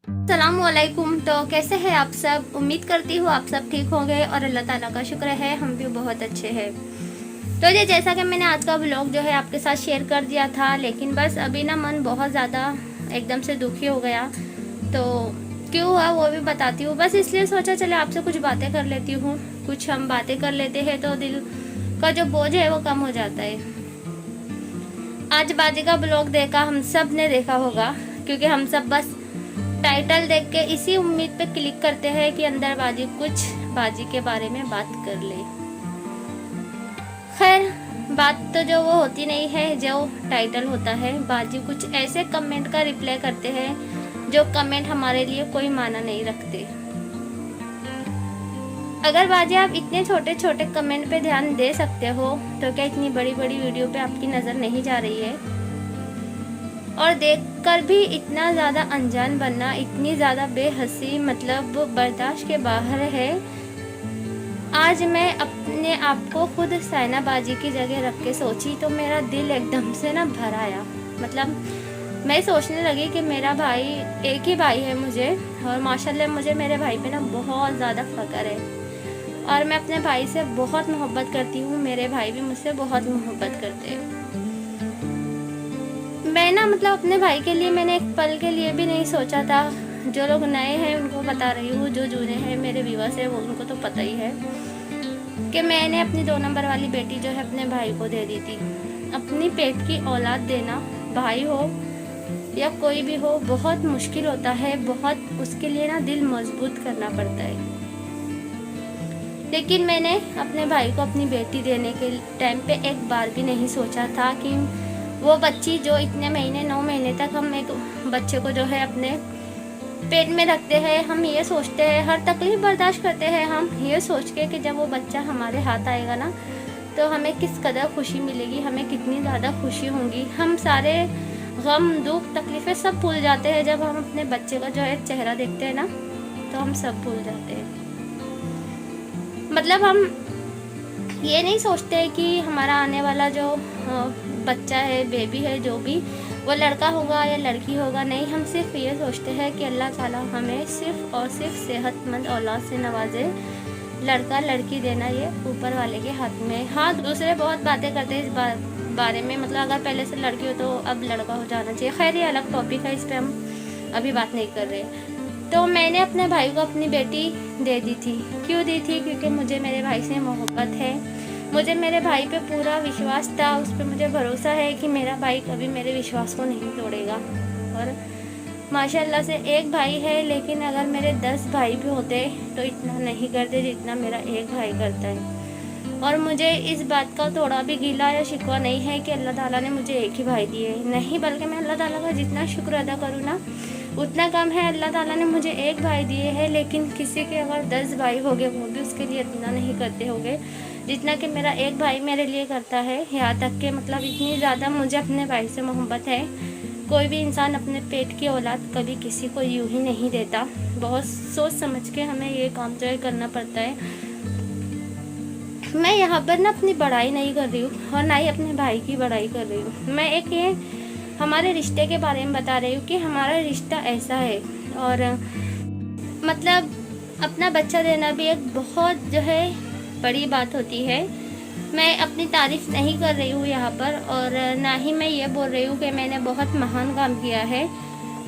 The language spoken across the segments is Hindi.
अस्सलामुअलैकुम। तो कैसे हैं आप सब? उम्मीद करती हूँ आप सब ठीक होंगे और अल्लाह ताला का शुक्र है हम भी बहुत अच्छे हैं। तो ये जैसा कि मैंने आज का व्लॉग जो है आपके साथ शेयर कर दिया था, लेकिन बस अभी ना मन बहुत ज़्यादा एकदम से दुखी हो गया। तो क्यों हुआ वो भी बताती हूँ। बस इसलिए सोचा चले आपसे कुछ बातें कर लेती हूँ। कुछ हम बातें कर लेते हैं तो दिल का जो बोझ है वो कम हो जाता है। आज बाजी का ब्लॉग देखा, हम सब ने देखा होगा, क्योंकि हम सब बस टाइटल देख के इसी उम्मीद पे क्लिक करते हैं कि अंदर बाजी कुछ बाजी के बारे में बात कर ले। खैर, बात तो जो वो होती नहीं है जो टाइटल होता है। बाजी कुछ ऐसे कमेंट का रिप्लाई करते हैं जो कमेंट हमारे लिए कोई माना नहीं रखते। अगर बाजी आप इतने छोटे छोटे कमेंट पे ध्यान दे सकते हो तो क्या इतनी बड़ी बड़ी वीडियो पे आपकी नज़र नहीं जा रही है? और देखकर भी इतना ज़्यादा अनजान बनना, इतनी ज़्यादा बेहसी, मतलब बर्दाश्त के बाहर है। आज मैं अपने आप को खुद साइना बाजी की जगह रख के सोची तो मेरा दिल एकदम से ना भर आया। मतलब मैं सोचने लगी कि मेरा भाई, एक ही भाई है मुझे, और माशाल्लाह मुझे मेरे भाई पे ना बहुत ज़्यादा फ़ख्र है और मैं अपने भाई से बहुत मोहब्बत करती हूँ। मेरे भाई भी मुझसे बहुत मोहब्बत करते हैं। मैं ना मतलब अपने भाई के लिए मैंने एक पल के लिए भी नहीं सोचा था। जो लोग नए हैं उनको बता रही हूँ, जो जूने हैं मेरे व्यूअर्स है वो उनको तो पता ही है कि मैंने अपनी 2 नंबर वाली बेटी जो है अपने भाई को दे दी थी। अपनी पेट की औलाद देना, भाई हो या कोई भी हो, बहुत मुश्किल होता है। बहुत उसके लिए ना दिल मजबूत करना पड़ता है। लेकिन मैंने अपने भाई को अपनी बेटी देने के टाइम पे एक बार भी नहीं सोचा था कि वो बच्ची जो इतने महीने, 9 महीने तक हम एक बच्चे को जो है अपने पेट में रखते हैं, हम ये सोचते हैं, हर तकलीफ बर्दाश्त करते हैं हम ये सोच के कि जब वो बच्चा हमारे हाथ आएगा ना तो हमें किस कदर खुशी मिलेगी, हमें कितनी ज़्यादा खुशी होगी। हम सारे गम, दुख, तकलीफ़ें सब भूल जाते हैं जब हम अपने बच्चे का जो है चेहरा देखते हैं ना, तो हम सब भूल जाते हैं। मतलब हम ये नहीं सोचते कि हमारा आने वाला जो बच्चा है, बेबी है, जो भी, वो लड़का होगा या लड़की होगा। नहीं, हम सिर्फ ये सोचते हैं कि अल्लाह ताला हमें सिर्फ और सिर्फ सेहतमंद औलाद से नवाजे। लड़का लड़की देना ये ऊपर वाले के हाथ में। हाँ, दूसरे बहुत बातें करते हैं इस बारे में, मतलब अगर पहले से लड़की हो तो अब लड़का हो जाना चाहिए। खैर, ये अलग टॉपिक है, इस पर हम अभी बात नहीं कर रहे। तो मैंने अपने भाई को अपनी बेटी दे दी थी। क्यों दी थी? क्योंकि मुझे मेरे भाई से मोहब्बत है। मुझे मेरे भाई पे पूरा विश्वास था, उस पर मुझे भरोसा है कि मेरा भाई कभी मेरे विश्वास को नहीं तोड़ेगा। और माशाल्लाह से एक भाई है, लेकिन अगर मेरे 10 भाई भी होते तो इतना नहीं करते जितना मेरा एक भाई करता है। और मुझे इस बात का थोड़ा भी गिला या शिकवा नहीं है कि अल्लाह ताला ने मुझे एक ही भाई दिए, नहीं, बल्कि मैं अल्लाह ताला का जितना शुक्र अदा करूँ ना उतना कम है। अल्लाह ताला ने मुझे एक भाई दिए हैं, लेकिन किसी के अगर 10 भाई हो गए वो भी उसके लिए इतना नहीं करते होंगे जितना कि मेरा एक भाई मेरे लिए करता है। यहाँ तक कि मतलब इतनी ज़्यादा मुझे अपने भाई से मोहब्बत है। कोई भी इंसान अपने पेट की औलाद कभी किसी को यूं ही नहीं देता। बहुत सोच समझ के हमें ये काम जो है करना पड़ता है। मैं यहाँ पर ना अपनी बड़ाई नहीं कर रही हूँ और ना ही अपने भाई की बड़ाई कर रही हूँ। मैं एक ये हमारे रिश्ते के बारे में बता रही हूँ कि हमारा रिश्ता ऐसा है। और मतलब अपना बच्चा देना भी एक बहुत जो है बड़ी बात होती है। मैं अपनी तारीफ़ नहीं कर रही हूँ यहाँ पर, और ना ही मैं ये बोल रही हूँ कि मैंने बहुत महान काम किया है।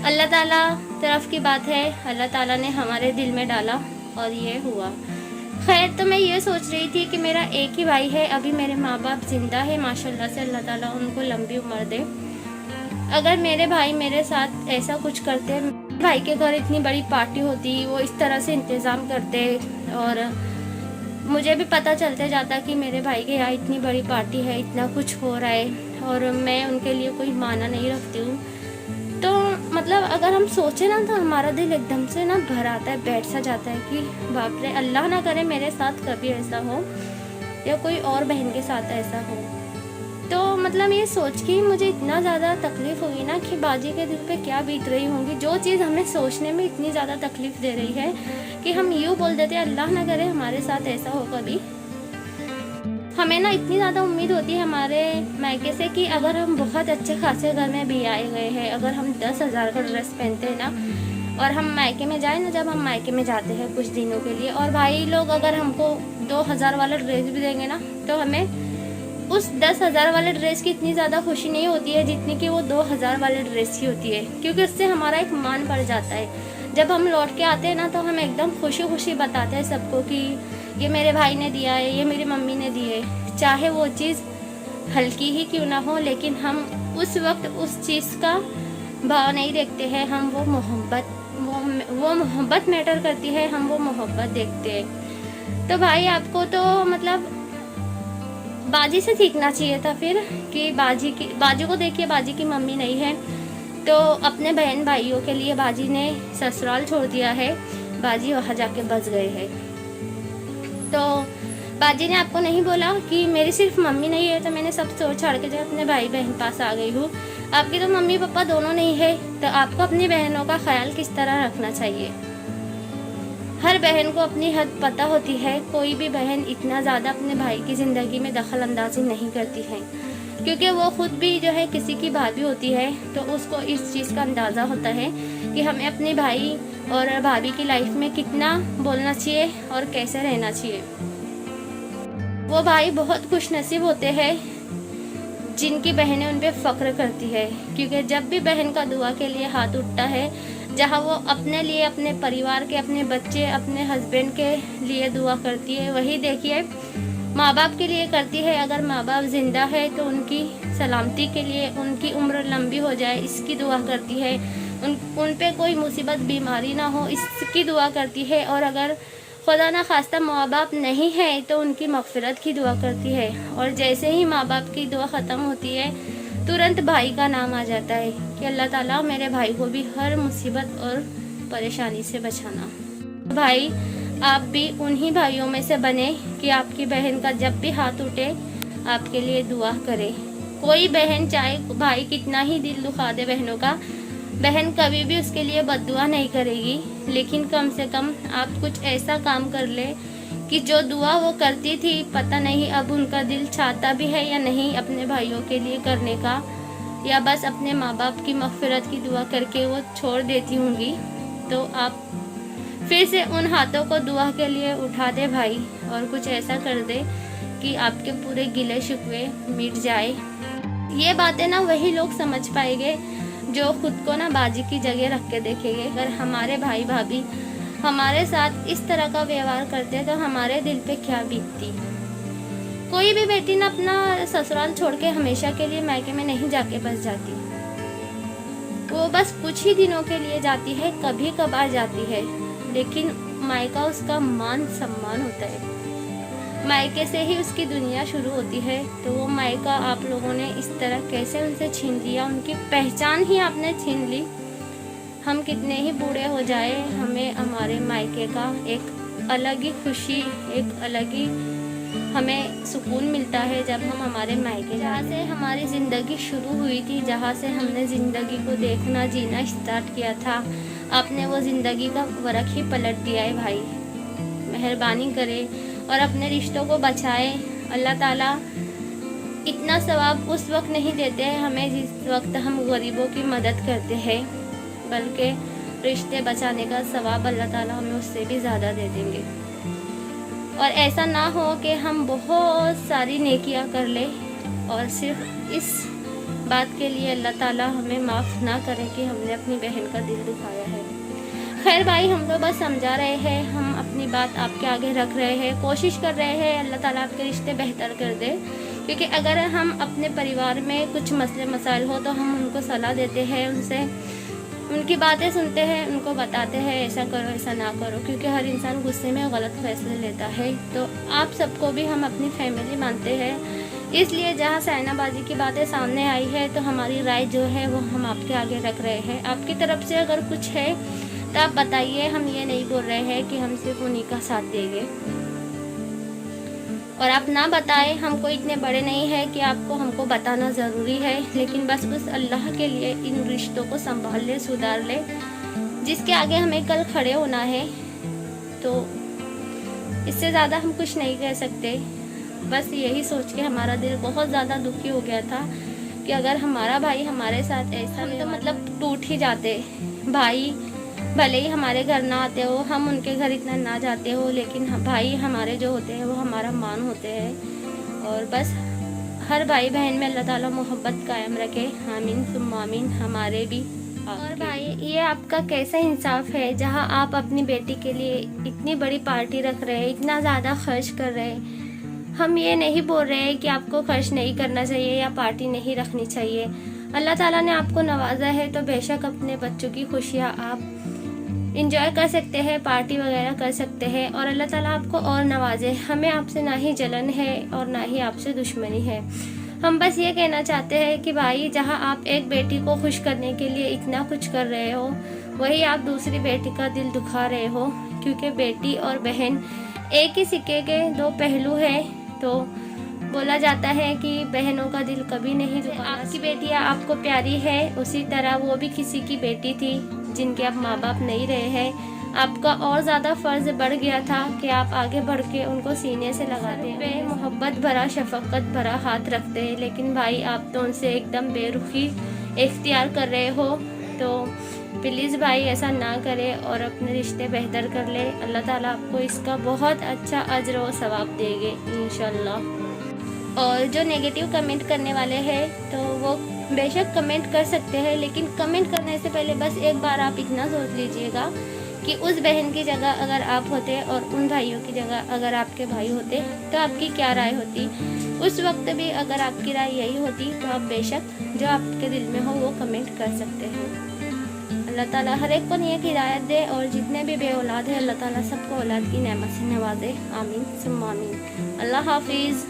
अल्लाह ताला तरफ की बात है, अल्लाह ताला ने हमारे दिल में डाला और ये हुआ। खैर, तो मैं ये सोच रही थी कि मेरा एक ही भाई है, अभी मेरे माँ बाप ज़िंदा है माशाल्लाह से, अल्लाह ताला उनको लंबी उम्र दे। अगर मेरे भाई मेरे साथ ऐसा कुछ करते, भाई के घर इतनी बड़ी पार्टी होती, वो इस तरह से इंतज़ाम करते और मुझे भी पता चलते जाता कि मेरे भाई के यहाँ इतनी बड़ी पार्टी है, इतना कुछ हो रहा है और मैं उनके लिए कोई माना नहीं रखती हूँ, तो मतलब अगर हम सोचे ना तो हमारा दिल एकदम से ना भर आता है, बैठ सा जाता है कि बाप रे, अल्लाह ना करे मेरे साथ कभी ऐसा हो या कोई और बहन के साथ ऐसा हो। तो मतलब ये सोच के मुझे इतना ज़्यादा तकलीफ़ हुई ना कि बाजी के दिल पे क्या बीत रही होंगी। जो चीज़ हमें सोचने में इतनी ज़्यादा तकलीफ़ दे रही है कि हम यूँ बोल देते हैं अल्लाह ना करे हमारे साथ ऐसा हो कभी। हमें ना इतनी ज़्यादा उम्मीद होती है हमारे मायके से कि अगर हम बहुत अच्छे खासे घर में भी आए गए हैं, अगर हम 10,000 का ड्रेस पहनते हैं ना और हम मायके में जाए ना, जब हम मायके में जाते हैं कुछ दिनों के लिए, और भाई लोग अगर हमको 2000 वाला ड्रेस भी देंगे ना, तो हमें उस 10,000 वाले ड्रेस की इतनी ज़्यादा खुशी नहीं होती है जितनी कि वो 2000 वाले ड्रेस की होती है, क्योंकि उससे हमारा एक मान बढ़ जाता है। जब हम लौट के आते हैं ना, तो हम एकदम खुशी खुशी बताते हैं सबको कि ये मेरे भाई ने दिया है, ये मेरी मम्मी ने दी है, चाहे वो चीज़ हल्की ही क्यों ना हो, लेकिन हम उस वक्त उस चीज़ का भाव नहीं देखते हैं। हम वो मोहब्बत मैटर करती है, हम वो मोहब्बत देखते हैं। तो भाई आपको तो मतलब बाजी से सीखना चाहिए था फिर, कि बाजी को देखिए, बाजी की मम्मी नहीं है तो अपने बहन भाइयों के लिए बाजी ने ससुराल छोड़ दिया है, बाजी वहाँ जाके बस गए हैं। तो बाजी ने आपको नहीं बोला कि मेरी सिर्फ मम्मी नहीं है तो मैंने सब छोड़ के जो अपने भाई बहन पास आ गई हूँ। आपके तो मम्मी पापा दोनों नहीं है, तो आपको अपनी बहनों का ख्याल किस तरह रखना चाहिए। हर बहन को अपनी हद पता होती है, कोई भी बहन इतना ज़्यादा अपने भाई की ज़िंदगी में दखल अंदाजी नहीं करती है, क्योंकि वो खुद भी जो है किसी की भाभी होती है, तो उसको इस चीज़ का अंदाज़ा होता है कि हमें अपने भाई और भाभी की लाइफ में कितना बोलना चाहिए और कैसे रहना चाहिए। वो भाई बहुत खुशनसीब होते हैं जिनकी बहनें उन पे फ़ख्र करती है, क्योंकि जब भी बहन का दुआ के लिए हाथ उठता है, जहाँ वो अपने लिए, अपने परिवार के, अपने बच्चे, अपने हस्बैंड के लिए दुआ करती है, वही देखिए माँ बाप के लिए करती है। अगर माँ बाप जिंदा है तो उनकी सलामती के लिए, उनकी उम्र लंबी हो जाए इसकी दुआ करती है, उन पे कोई मुसीबत बीमारी ना हो इसकी दुआ करती है, और अगर खुदा ना खास्ता माँ बाप नहीं है तो उनकी मग़फ़िरत की दुआ करती है। और जैसे ही माँ बाप की दुआ ख़त्म होती है, तुरंत भाई का नाम आ जाता है कि अल्लाह ताला मेरे भाई को भी हर मुसीबत और परेशानी से बचाना। भाई आप भी उन्हीं भाइयों में से बने कि आपकी बहन का जब भी हाथ उठे आपके लिए दुआ करे। कोई बहन चाहे भाई कितना ही दिल दुखा दे बहनों का, बहन कभी भी उसके लिए बद्दुआ नहीं करेगी, लेकिन कम से कम आप कुछ ऐसा काम कर ले कि जो दुआ वो करती थी, पता नहीं अब उनका दिल चाहता भी है या नहीं अपने भाइयों के लिए करने का, या बस अपने माँ बाप की मग़फ़िरत की दुआ करके वो छोड़ देती होंगी। तो आप फिर से उन हाथों को दुआ के लिए उठा दे भाई, और कुछ ऐसा कर दे कि आपके पूरे गिले शिकवे मिट जाए। ये बातें ना वही लोग समझ पाएंगे जो खुद को ना बाजी की जगह रख के देखेंगे। अगर हमारे भाई भाभी हमारे साथ इस तरह का व्यवहार करते तो हमारे दिल पे क्या बीतती। कोई भी बेटी ना अपना ससुराल छोड़ के हमेशा के लिए मायके में नहीं जाके बस जाती, वो बस कुछ ही दिनों के लिए जाती है, कभी कभार जाती है, लेकिन मायका उसका मान सम्मान होता है। मायके से ही उसकी दुनिया शुरू होती है। तो वो मायका आप लोगों ने इस तरह कैसे उनसे छीन लिया, उनकी पहचान ही आपने छीन ली। हम कितने ही बूढ़े हो जाए, हमें हमारे मायके का एक अलग ही खुशी, एक अलग ही हमें सुकून मिलता है जब हम हमारे मायके, जहाँ से हमारी ज़िंदगी शुरू हुई थी, जहाँ से हमने ज़िंदगी को देखना जीना स्टार्ट किया था, आपने वो ज़िंदगी का वरख ही पलट दिया है। भाई मेहरबानी करे और अपने रिश्तों को बचाए। अल्लाह ताला इतना सवाब उस वक्त नहीं देते हैं हमें जिस वक्त हम गरीबों की मदद करते हैं, बल्कि रिश्ते बचाने का सवाब अल्लाह ताला हमें उससे भी ज़्यादा दे देंगे। और ऐसा ना हो कि हम बहुत सारी नेकियां कर ले और सिर्फ इस बात के लिए अल्लाह ताला हमें माफ़ ना करे कि हमने अपनी बहन का दिल दुखाया है। खैर भाई, हम तो बस समझा रहे हैं, हम अपनी बात आपके आगे रख रहे हैं, कोशिश कर रहे हैं अल्लाह ताला आपके रिश्ते बेहतर कर दे। क्योंकि अगर हम अपने परिवार में कुछ मसले मसाइल हो तो हम उनको सलाह देते हैं, उनसे उनकी बातें सुनते हैं, उनको बताते हैं ऐसा करो ऐसा ना करो, क्योंकि हर इंसान गुस्से में गलत फैसले लेता है। तो आप सबको भी हम अपनी फैमिली मानते हैं, इसलिए जहाँ साइनाबाजी की बातें सामने आई है तो हमारी राय जो है वो हम आपके आगे रख रहे हैं। आपकी तरफ से अगर कुछ है तो आप बताइए, हम ये नहीं बोल रहे हैं कि हम सिर्फ उन्हीं का साथ देंगे। और आप ना बताएं, हम कोई इतने बड़े नहीं है कि आपको हमको बताना ज़रूरी है, लेकिन बस उस अल्लाह के लिए इन रिश्तों को संभाल ले, सुधार ले, जिसके आगे हमें कल खड़े होना है। तो इससे ज़्यादा हम कुछ नहीं कह सकते। बस यही सोच के हमारा दिल बहुत ज़्यादा दुखी हो गया था कि अगर हमारा भाई हमारे साथ ऐसा, हम तो मतलब टूट ही जाते। भाई भले ही हमारे घर ना आते हो, हम उनके घर इतना ना जाते हो, लेकिन भाई हमारे जो होते हैं वो हमारा मान होते हैं। और बस हर भाई बहन में अल्लाह ताला मोहब्बत कायम रखे, आमीन सुम्मा आमीन, हमारे भी। और भाई ये आपका कैसा इंसाफ है, जहां आप अपनी बेटी के लिए इतनी बड़ी पार्टी रख रहे हैं, इतना ज़्यादा खर्च कर रहे हैं। हम ये नहीं बोल रहे हैं कि आपको खर्च नहीं करना चाहिए या पार्टी नहीं रखनी चाहिए। अल्लाह ताला ने आपको नवाजा है तो बेशक अपने बच्चों की खुशियाँ आप इंजॉय कर सकते हैं, पार्टी वगैरह कर सकते हैं, और अल्लाह ताला आपको और नवाजे। हमें आपसे ना ही जलन है और ना ही आपसे दुश्मनी है। हम बस ये कहना चाहते हैं कि भाई जहां आप एक बेटी को खुश करने के लिए इतना कुछ कर रहे हो, वही आप दूसरी बेटी का दिल दुखा रहे हो, क्योंकि बेटी और बहन एक ही सिक्के के दो पहलू हैं। तो बोला जाता है कि बहनों का दिल कभी नहीं दुखाना। आपकी बेटियां आपको प्यारी है, उसी तरह वो भी किसी की बेटी थी जिनके अब माँ बाप नहीं रहे हैं। आपका और ज़्यादा फ़र्ज़ बढ़ गया था कि आप आगे बढ़ के उनको सीने से लगाते हैं, मोहब्बत भरा शफकत भरा हाथ रखते हैं, लेकिन भाई आप तो उनसे एकदम बेरुखी इख्तियार कर रहे हो। तो प्लीज़ भाई ऐसा ना करें और अपने रिश्ते बेहतर कर ले। अल्लाह ताला आपको इसका बहुत अच्छा अजर व सवाब देंगे इंशाल्लाह। और जो नेगेटिव कमेंट करने वाले हैं तो वो बेशक कमेंट कर सकते हैं, लेकिन कमेंट करने से पहले बस एक बार आप इतना सोच लीजिएगा कि उस बहन की जगह अगर आप होते और उन भाइयों की जगह अगर आपके भाई होते तो आपकी क्या राय होती। उस वक्त भी अगर आपकी राय यही होती तो आप बेशक जो आपके दिल में हो वो कमेंट कर सकते हैं। अल्लाह ताला हर एक को नेक हिदायत दे, और जितने भी बे औलाद है अल्लाह ताला सबको औलाद की नेमत से नवाजे, आमीन सुम्मा आमीन। अल्लाह हाफिज़।